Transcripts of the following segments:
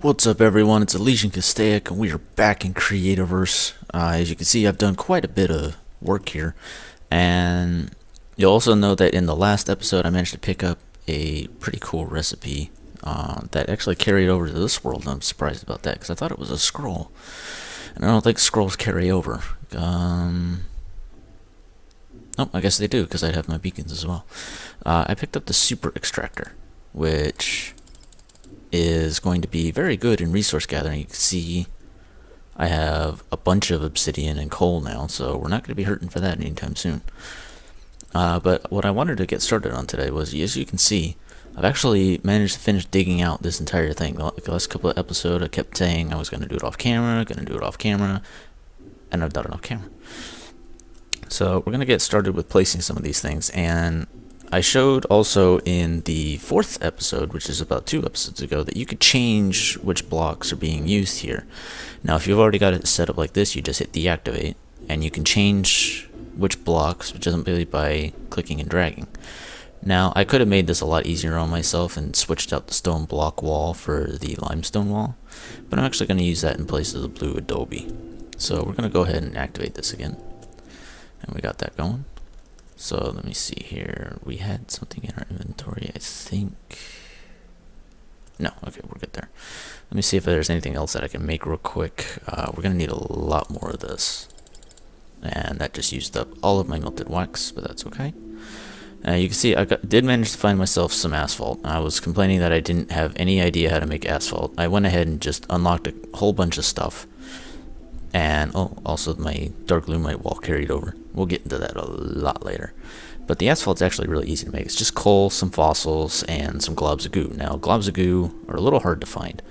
What's up, everyone? It's Elysian Castaic, and we are back in Creativerse. As you can see, I've done quite a bit of work here, and you'll also know that in the last episode, I managed to pick up a pretty cool recipe that actually carried over to this world. And I'm surprised about that because I thought it was a scroll, and I don't think scrolls carry over. Oh, I guess they do because I'd have my beacons as well. I picked up the Super Extractor, which is going to be very good in resource gathering. You can see I have a bunch of obsidian and coal now, so we're not going to be hurting for that anytime soon. But what I wanted to get started on today was, as you can see, I've actually managed to finish digging out this entire thing. The last couple of episodes, I kept saying I was going to do it off camera, and I've done it off camera. So we're going to get started with placing some of these things, and I showed also in the 4th episode, which is about 2 episodes ago, that you could change which blocks are being used here. Now, if you've already got it set up like this, you just hit deactivate, and you can change which blocks, which isn't really by clicking and dragging. Now, I could have made this a lot easier on myself and switched out the stone block wall for the limestone wall, but I'm actually going to use that in place of the blue adobe. So we're going to go ahead and activate this again, and we got that going. So let me see here. We had something in our inventory, I think. No, okay, we're good there. Let me see if there's anything else that I can make real quick. We're going to need a lot more of this. And that just used up all of my melted wax, but that's okay. You can see I did manage to find myself some asphalt. I was complaining that I didn't have any idea how to make asphalt. I went ahead and just unlocked a whole bunch of stuff. And also my dark lumite wall carried over. We'll get into that a lot later. But the asphalt's actually really easy to make. It's just coal, some fossils, and some globs of goo. Now, globs of goo are a little hard to find.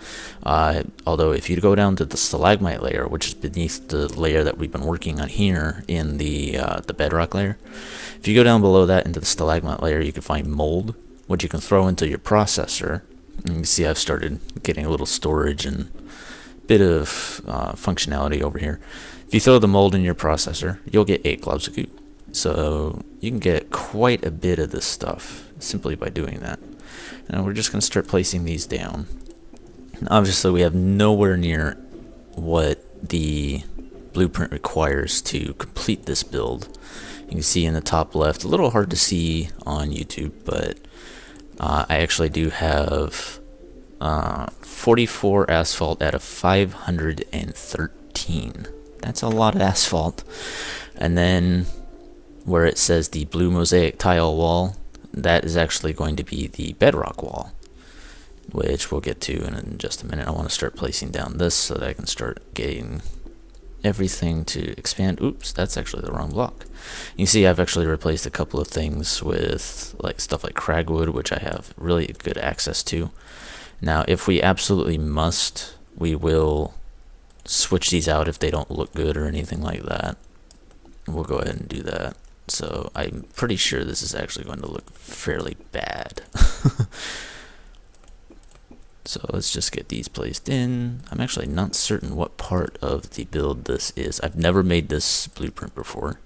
Although if you go down to the stalagmite layer, which is beneath the layer that we've been working on here in the bedrock layer, if you go down below that into the stalagmite layer, you can find mold, which you can throw into your processor. And you can see I've started getting a little storage and bit of functionality over here. If you throw the mold in your processor, you'll get 8 globs of goo. So you can get quite a bit of this stuff simply by doing that. Now we're just going to start placing these down. And obviously we have nowhere near what the blueprint requires to complete this build. You can see in the top left, a little hard to see on YouTube, but I actually do have 44 asphalt out of 513. That's a lot of asphalt. And then where it says the blue mosaic tile wall, that is actually going to be the bedrock wall, which we'll get to in just a minute. I want to start placing down this so that I can start getting everything to expand. Oops, that's actually the wrong block. You see I've actually replaced a couple of things with stuff like cragwood, which I have really good access to. Now, if we absolutely must, we will switch these out if they don't look good or anything like that. We'll go ahead and do that. So I'm pretty sure this is actually going to look fairly bad. So let's just get these placed in. I'm actually not certain what part of the build this is. I've never made this blueprint before.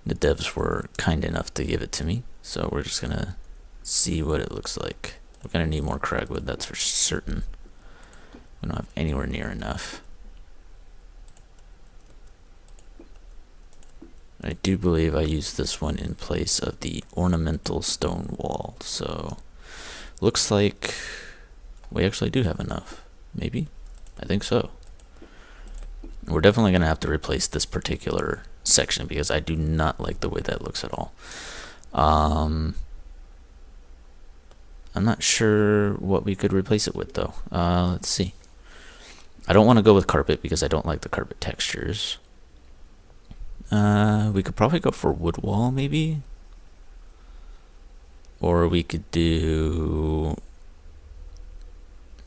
The devs were kind enough to give it to me, so we're just going to see what it looks like. We're going to need more cragwood, that's for certain. We don't have anywhere near enough. I do believe I used this one in place of the ornamental stone wall, so looks like we actually do have enough. Maybe? I think so. We're definitely going to have to replace this particular section because I do not like the way that looks at all. I'm not sure what we could replace it with, though. Let's see. I don't want to go with carpet because I don't like the carpet textures. We could probably go for wood wall, maybe. Or we could do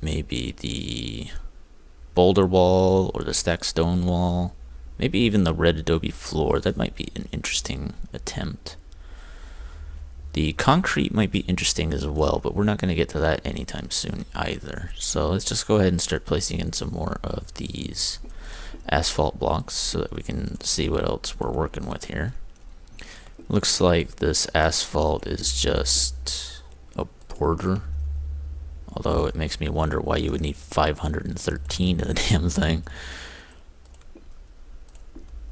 maybe the boulder wall or the stacked stone wall. Maybe even the red adobe floor. That might be an interesting attempt. The concrete might be interesting as well, but we're not going to get to that anytime soon either. So let's just go ahead and start placing in some more of these asphalt blocks so that we can see what else we're working with here. Looks like this asphalt is just a border Although it makes me wonder why you would need 513 of the damn thing.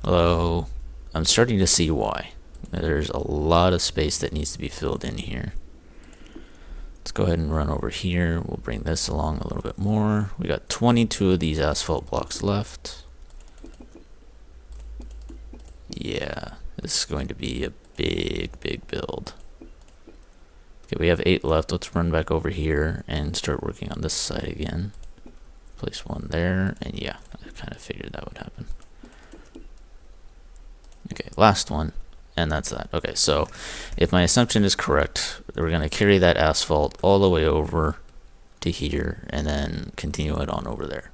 Although, I'm starting to see why. There's a lot of space that needs to be filled in here. Let's go ahead and run over here. We'll bring this along a little bit more. We got 22 of these asphalt blocks left. Yeah, this is going to be a big build. Okay, we have 8 left. Let's run back over here and start working on this side again. Place one there, and yeah, I kind of figured that would happen. Okay, last one, and that's that. Okay, so if my assumption is correct, we're going to carry that asphalt all the way over to here and then continue it on over there.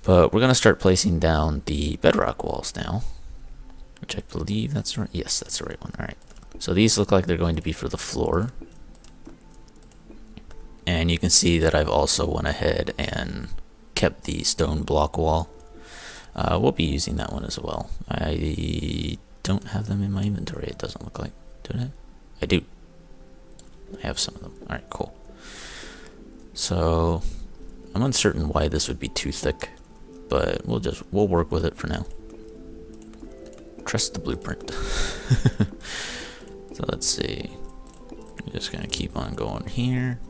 But we're going to start placing down the bedrock walls now, which I believe that's right. Yes, that's the right one. All right. So these look like they're going to be for the floor. And you can see that I've also went ahead and kept the stone block wall. We'll be using that one as well. I don't have them in my inventory, it doesn't look like. Do I? I do. I have some of them. Alright, cool. So, I'm uncertain why this would be too thick, but we'll work with it for now. Trust the blueprint. So let's see. I'm just gonna keep on going here.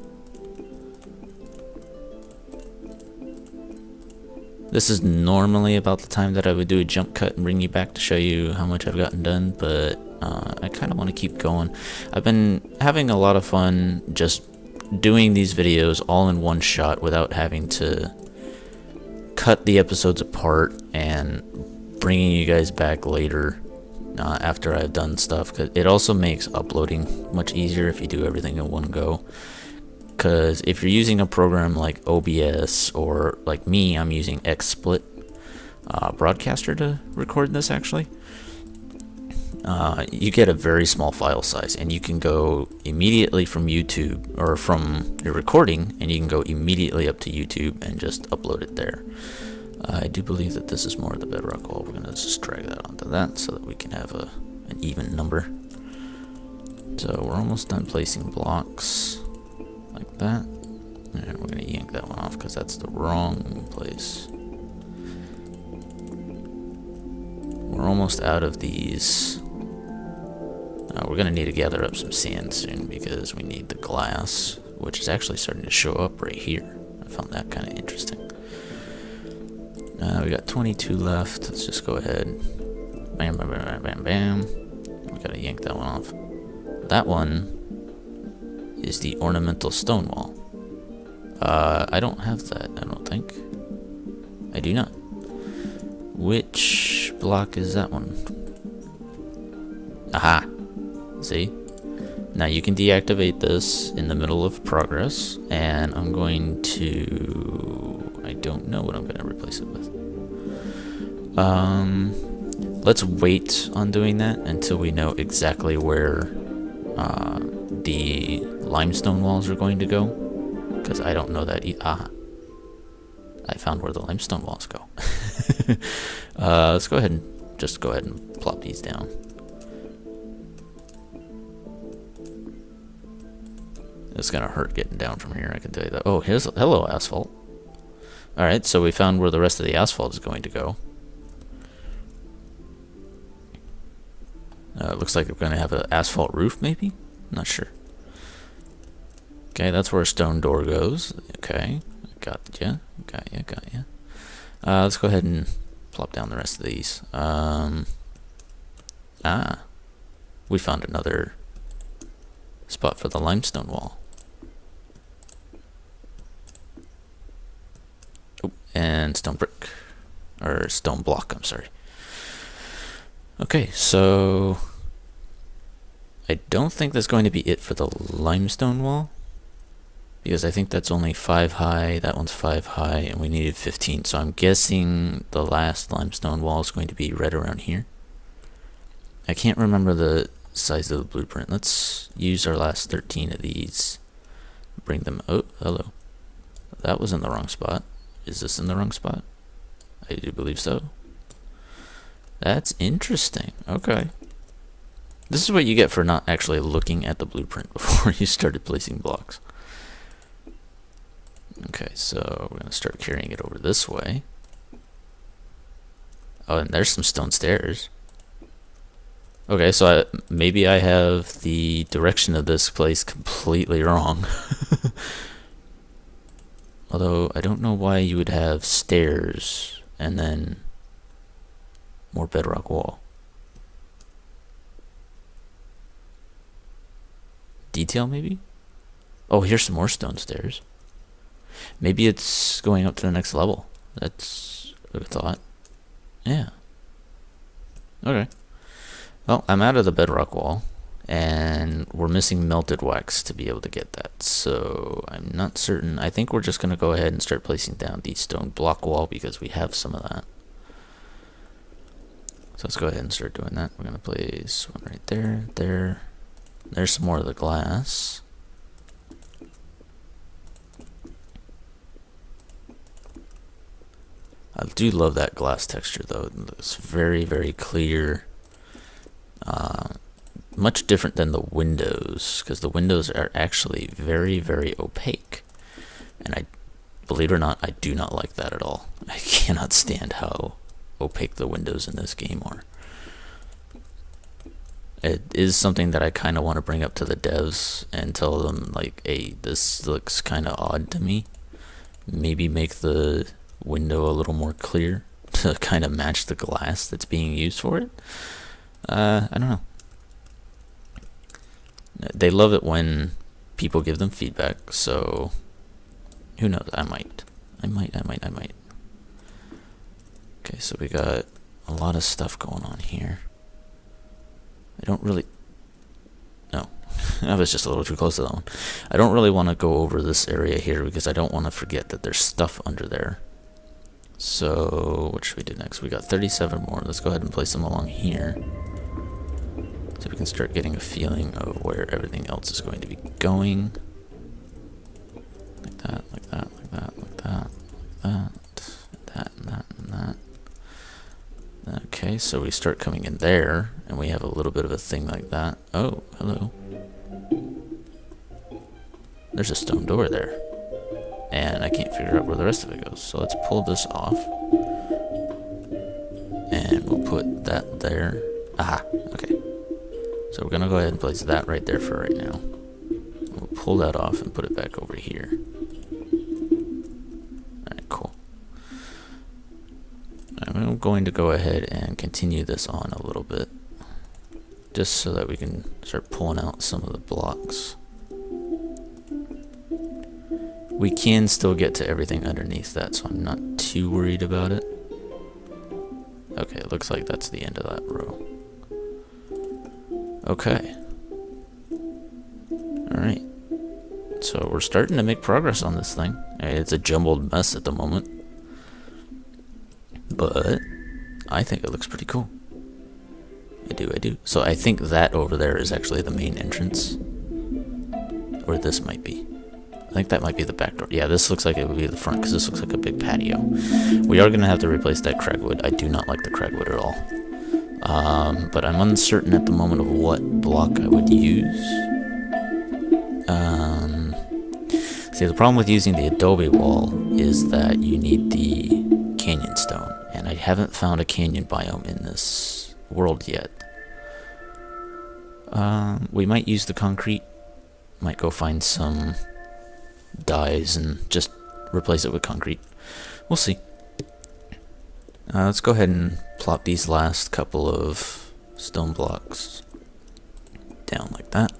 This is normally about the time that I would do a jump cut and bring you back to show you how much I've gotten done, but I kind of want to keep going. I've been having a lot of fun just doing these videos all in one shot without having to cut the episodes apart and bringing you guys back later after I've done stuff. 'Cause it also makes uploading much easier if you do everything in one go. Because if you're using a program like OBS, or like me, I'm using XSplit Broadcaster to record this actually, you get a very small file size, and you can go immediately from YouTube, or from your recording, and you can go immediately up to YouTube and just upload it there. I do believe that this is more of the bedrock wall. We're going to just drag that onto that so that we can have an even number. So we're almost done placing blocks. Like that, and we're going to yank that one off because that's the wrong place. We're almost out of these. We're going to need to gather up some sand soon because we need the glass, which is actually starting to show up right here. I found that kind of interesting. We got 22 left. Let's just go ahead. Bam, bam, bam, bam, bam. We got to yank that one off. That one is the ornamental stone wall. I don't have that, I don't think. I do not. Which block is that one? Aha! See? Now you can deactivate this in the middle of progress, and I'm going to... I don't know what I'm going to replace it with. Let's wait on doing that until we know exactly where the limestone walls are going to go, because I don't know that. I found where the limestone walls go. Let's go ahead and plop these down. It's gonna hurt getting down from here, I can tell you that. Oh, hello asphalt. Alright, so we found where the rest of the asphalt is going to go. It looks like we're going to have an asphalt roof, maybe? Not sure. Okay, that's where a stone door goes. Okay, got ya. Let's go ahead and plop down the rest of these. We found another spot for the limestone wall. Oh, and stone brick. Or stone block, I'm sorry. Okay, so I don't think that's going to be it for the limestone wall, because I think that's only 5 high, that one's 5 high, and we needed 15, so I'm guessing the last limestone wall is going to be right around here. I can't remember the size of the blueprint. Let's use our last 13 of these, bring them... Oh, hello. That was in the wrong spot. Is this in the wrong spot? I do believe so. That's interesting. Okay. This is what you get for not actually looking at the blueprint before you started placing blocks. Okay, so we're gonna start carrying it over this way. Oh, and there's some stone stairs. Okay, so maybe I have the direction of this place completely wrong. Although, I don't know why you would have stairs and then more bedrock wall. Detail, maybe? Oh, here's some more stone stairs. Maybe it's going up to the next level. That's a thought. Yeah. Okay. Well, I'm out of the bedrock wall, and we're missing melted wax to be able to get that. So I'm not certain. I think we're just going to go ahead and start placing down the stone block wall because we have some of that. So let's go ahead and start doing that. We're going to place one right there, there. There's some more of the glass. I do love that glass texture though. It's very, very clear. Much different than the windows, because the windows are actually very, very opaque. And I, believe it or not, I do not like that at all. I cannot stand how opaque the windows in this game are. It is something that I kind of want to bring up to the devs and tell them, like, hey, this looks kind of odd to me. Maybe make the window a little more clear to kind of match the glass that's being used for it. I don't know. They love it when people give them feedback, so who knows? I might. Okay, so we got a lot of stuff going on here. I don't really... No, I was just a little too close to that one. I don't really want to go over this area here because I don't want to forget that there's stuff under there. So, what should we do next? We got 37 more. Let's go ahead and place them along here, so we can start getting a feeling of where everything else is going to be going. Like that, like that, like that, like that, like that, and that, and that. Okay, so we start coming in there, and we have a little bit of a thing like that. Oh, hello. There's a stone door there. And I can't figure out where the rest of it goes. So let's pull this off. And we'll put that there. Aha, okay. So we're gonna go ahead and place that right there for right now. We'll pull that off and put it back over here. Alright, cool. I'm going to go ahead and continue this on a little bit, just so that we can start pulling out some of the blocks. We can still get to everything underneath that, so I'm not too worried about it. Okay, it looks like that's the end of that row. Okay. Alright. So we're starting to make progress on this thing. It's a jumbled mess at the moment, but I think it looks pretty cool. I do. So I think that over there is actually the main entrance. Or this might be. I think that might be the back door. Yeah, this looks like it would be the front, because this looks like a big patio. We are going to have to replace that cragwood. I do not like the cragwood at all. But I'm uncertain at the moment of what block I would use. See, the problem with using the adobe wall is that you need the canyon stone. And I haven't found a canyon biome in this world yet. We might use the concrete. Might go find some dyes and just replace it with concrete. We'll see. Let's go ahead and plop these last couple of stone blocks down like that,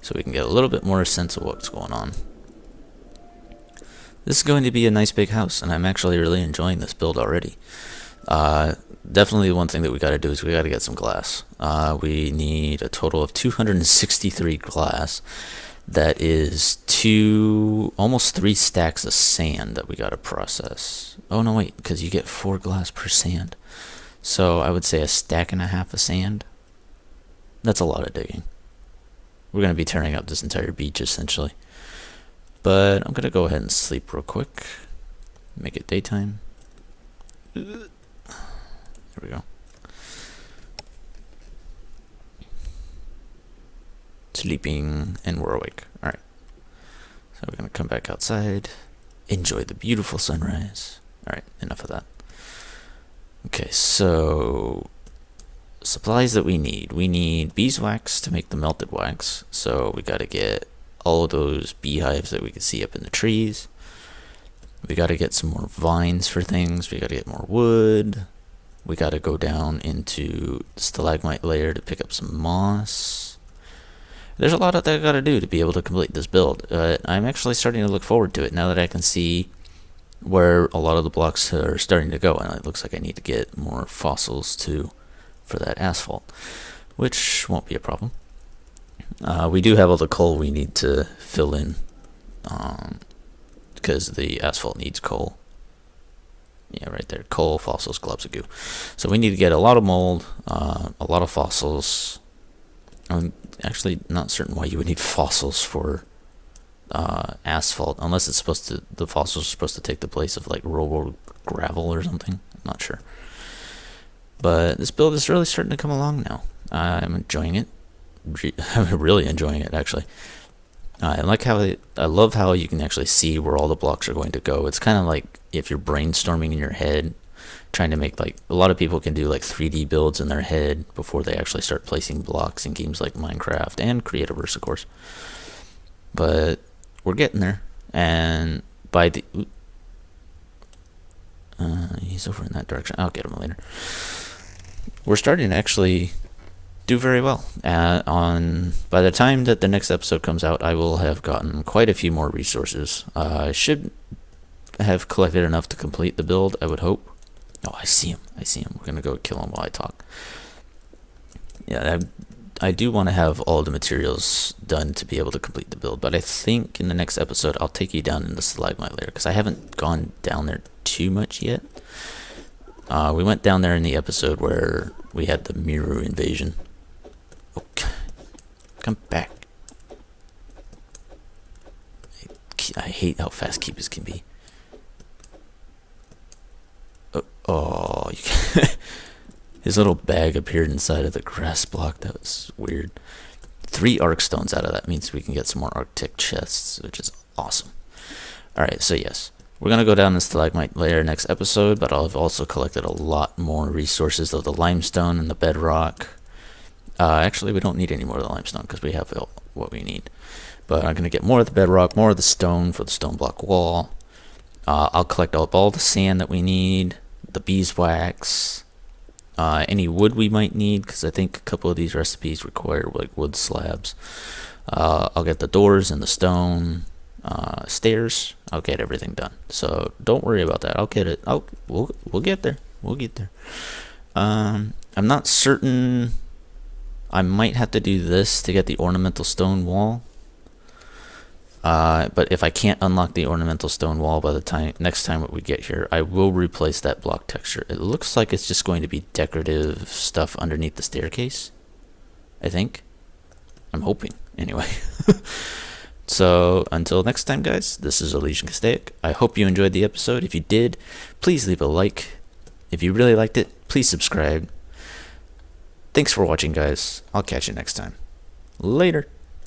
so we can get a little bit more sense of what's going on. This is going to be a nice big house, and I'm actually really enjoying this build already. Definitely one thing that we got to do is we got to get some glass. We need a total of 263 glass. That is almost 3 stacks of sand that we got to process. Oh no, wait, because you get 4 glass per sand. So I would say a stack and a half of sand. That's a lot of digging. We're going to be tearing up this entire beach essentially. But I'm going to go ahead and sleep real quick. Make it daytime. There we go. Sleeping, and we're awake. Alright. So we're going to come back outside. enjoy the beautiful sunrise. Alright, enough of that. Okay, so supplies that we need. We need beeswax to make the melted wax. So we got to get all of those beehives that we can see up in the trees. We got to get some more vines for things. We got to get more wood. We got to go down into the stalagmite layer to pick up some moss. There's a lot that I got to do to be able to complete this build. I'm actually starting to look forward to it now that I can see where a lot of the blocks are starting to go, and it looks like I need to get more fossils too for that asphalt, which won't be a problem. We do have all the coal we need to fill in, because the asphalt needs coal. Yeah, right there. Coal, fossils, globs of goo. So we need to get a lot of mold, a lot of fossils. I'm actually not certain why you would need fossils for asphalt, unless it's supposed to, the fossils are supposed to take the place of like rolled gravel or something. I'm not sure. But this build is really starting to come along now. I'm enjoying it. I'm really enjoying it, actually. I love how you can actually see where all the blocks are going to go. It's kind of like if you're brainstorming in your head, trying to make, like, a lot of people can do like 3D builds in their head before they actually start placing blocks in games like Minecraft and Creativerse, of course. But we're getting there, and by the he's over in that direction. I'll get him later. We're starting to actually do very well. By the time that the next episode comes out, I will have gotten quite a few more resources. I should have collected enough to complete the build, I would hope. Oh, I see him. We're gonna go kill him while I talk. Yeah, I do want to have all the materials done to be able to complete the build, but I think in the next episode I'll take you down in the stalagmite layer, because I haven't gone down there too much yet. We went down there in the episode where we had the Miru invasion. Okay. Come back. I hate how fast keepers can be. Oh, you can his little bag appeared inside of the grass block. That was weird. 3 arc stones out of that means we can get some more arctic chests, which is awesome. Alright, so yes. We're going to go down the stalagmite layer next episode, but I've also collected a lot more resources of the limestone and the bedrock. Actually, we don't need any more of the limestone because we have what we need. But I'm going to get more of the bedrock, more of the stone for the stone block wall. I'll collect up all the sand that we need, the beeswax, any wood we might need, because I think a couple of these recipes require like wood slabs. I'll get the doors and the stone. Stairs, I'll get everything done, so don't worry about that. I'll get it. We'll get there. I'm not certain. I might have to do this to get the ornamental stone wall, but if I can't unlock the ornamental stone wall by the next time we get here, I will replace that block texture. It looks like it's just going to be decorative stuff underneath the staircase, I think. I'm hoping anyway. So, until next time, guys, this is Elysian Castaic. I hope you enjoyed the episode. If you did, please leave a like. If you really liked it, please subscribe. Thanks for watching, guys. I'll catch you next time. Later.